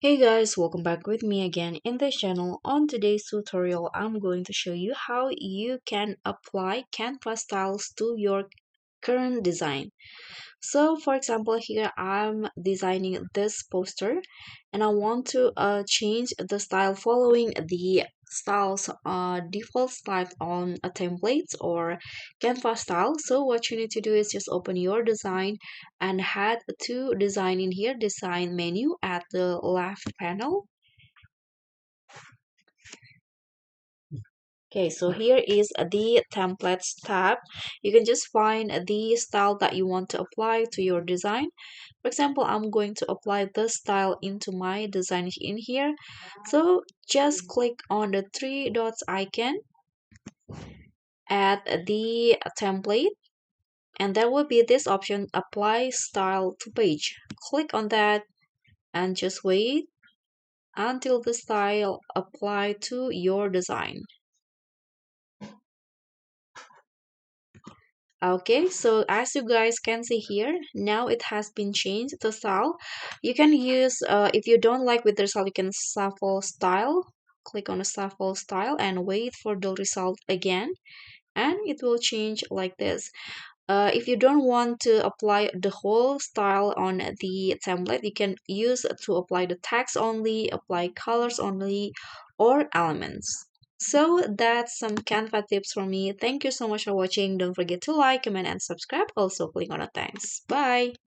Hey guys, welcome back with me again in this channel. On today's tutorial, I'm going to show you how you can apply Canva styles to your current design. So for example, here I'm designing this poster and I want to change the style following the styles default style on a templates or Canva style. So what you need to do is just open your design and head to design in here, design menu at the left panel. Okay, so here is the templates tab. You can just find the style that you want to apply to your design. For example, I'm going to apply this style into my design in here. So just click on the three dots icon at the template, and there will be this option apply style to page. Click on that and just wait until the style apply to your design. Okay, so as you guys can see here, now it has been changed to style. You can use, if you don't like with the result, you can shuffle style. Click on the shuffle style and wait for the result again, and it will change like this. If you don't want to apply the whole style on the template, you can use to apply the text only, apply colors only, or elements. So that's some Canva tips from me. Thank you so much for watching. Don't forget to like, comment, and subscribe. Also click on the thanks. Bye.